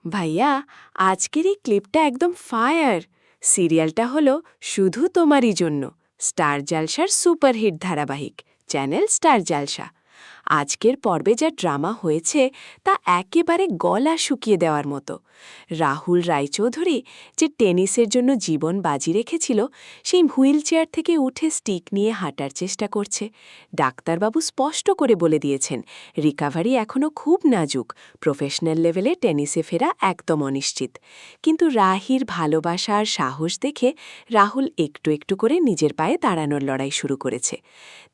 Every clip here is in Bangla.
ভাইয়া, আজকের এই ক্লিপটা একদম ফায়ার। সিরিয়ালটা হলো শুধু তোমারই জন্য, স্টার জালসার সুপারহিট ধারাবাহিক, চ্যানেল স্টার জালসা। আজকের পর্বে যা ড্রামা হয়েছে তা একেবারে গলা শুকিয়ে দেওয়ার মতো। রাহুল রায়চৌধুরী যে টেনিসের জন্য জীবন বাজি রেখেছিল, সেই হুইল চেয়ার থেকে উঠে স্টিক নিয়ে হাঁটার চেষ্টা করছে। ডাক্তারবাবু স্পষ্ট করে বলে দিয়েছেন রিকাভারি এখনও খুব নাজুক, প্রফেশনাল লেভেলে টেনিসে ফেরা একদম অনিশ্চিত। কিন্তু রাহির ভালোবাসা আর সাহস দেখে রাহুল একটু একটু করে নিজের পায়ে দাঁড়ানোর লড়াই শুরু করেছে।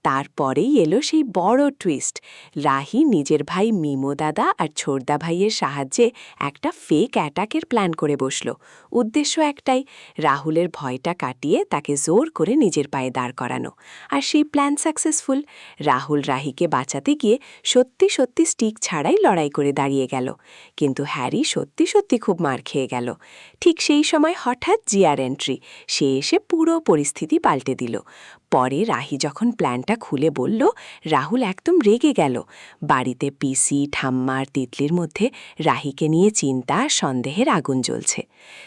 তারপরেই এলো সেই বড় টুইস্ট। রাহি নিজের ভাই মিমো দাদা আর ছোড়দা ভাইয়ের সাহায্যে একটা ফেক অ্যাটাকের প্ল্যান করে বসল। উদ্দেশ্য একটাই, রাহুলের ভয়টা কাটিয়ে তাকে জোর করে নিজের পায়ে দাঁড় করানো। আর সেই প্ল্যান সাকসেসফুল। রাহুল রাহিকে বাঁচাতে গিয়ে সত্যি সত্যি স্টিক ছাড়াই লড়াই করে দাঁড়িয়ে গেল। কিন্তু হ্যারি সত্যি সত্যি খুব মার খেয়ে গেল। ঠিক সেই সময় হঠাৎ জিয়ার এন্ট্রি। সে এসে পুরো পরিস্থিতি পাল্টে দিল। পরে রাহি যখন প্ল্যানটা খুলে বলল, রাহুল একদম রেগে গেল। বাড়িতে পিসি ঠাম্মা আর তিতলির মধ্যে রাহিকে নিয়ে চিন্তা আর সন্দেহের আগুন জ্বলছে।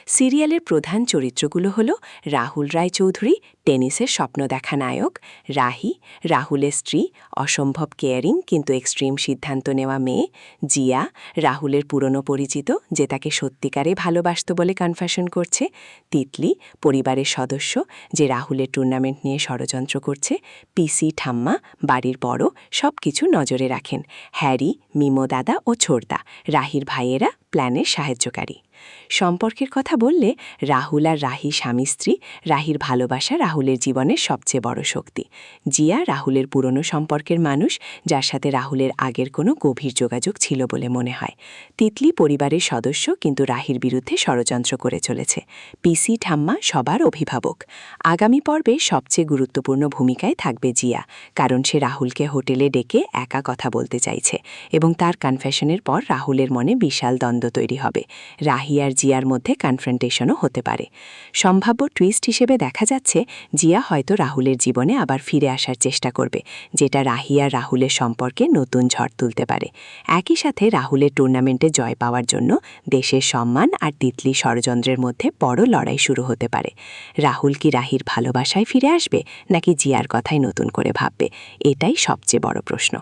সিরিয়ালের প্রধান চরিত্রগুলো হল রাহুল রায়চৌধুরী, টেনিসের স্বপ্ন দেখা নায়ক; রাহি, রাহুলের স্ত্রী, অসম্ভব কেয়ারিং কিন্তু এক্সট্রিম সিদ্ধান্ত নেওয়া মেয়ে; জিয়া, রাহুলের পুরনো পরিচিত যে তাকে সত্যিকারে ভালোবাসত বলে কনফেশন করছে; তিতলি, পরিবারের সদস্য যে রাহুলের টুর্নামেন্ট নিয়ে ষড়যন্ত্র করছে; পিসি ঠাম্মা, বাড়ির বড়, সব কিছু নজরে রাখেন; হ্যারি, মিমো দাদা ও ছোড়দা, রাহির ভাইয়েরা, প্ল্যানের সাহায্যকারী। সম্পর্কের কথা বললে রাহুল আর রাহি স্বামী স্ত্রী। রাহির ভালোবাসা রাহুলের জীবনের সবচেয়ে বড় শক্তি। জিয়া রাহুলের পুরনো সম্পর্কের মানুষ, যার সাথে রাহুলের আগের কোনো গভীর যোগাযোগ ছিল বলে মনে হয়। তিতলি পরিবারের সদস্য কিন্তু রাহির বিরুদ্ধে ষড়যন্ত্র করে চলেছে। পিসি ঠাম্মা সবার অভিভাবক। আগামী পর্বে সবচেয়ে গুরুত্বপূর্ণ ভূমিকায় থাকবে জিয়া, কারণ সে রাহুলকে হোটেলে ডেকে একা কথা বলতে চাইছে এবং তার কনফেশনের পর রাহুলের মনে বিশাল দ্বন্দ্ব তৈরি হবে। রাহি আর জিয়ার মধ্যে কনফ্রন্টেশনও হতে পারে। সম্ভাব্য টুইস্ট হিসেবে দেখা যাচ্ছে জিয়া হয়তো রাহুলের জীবনে আবার ফিরে আসার চেষ্টা করবে, যেটা রাহি আর রাহুলের সম্পর্কে নতুন ঝড় তুলতে পারে। একই সাথে রাহুলের টুর্নামেন্টে জয় পাওয়ার জন্য দেশের সম্মান আর তিতলি ষড়যন্ত্রের মধ্যে বড় লড়াই শুরু হতে পারে। রাহুল কি রাহির ভালোবাসায় ফিরে আসবে নাকি জিয়ার কথাই নতুন করে ভাববে? এটাই সবচেয়ে বড় প্রশ্ন।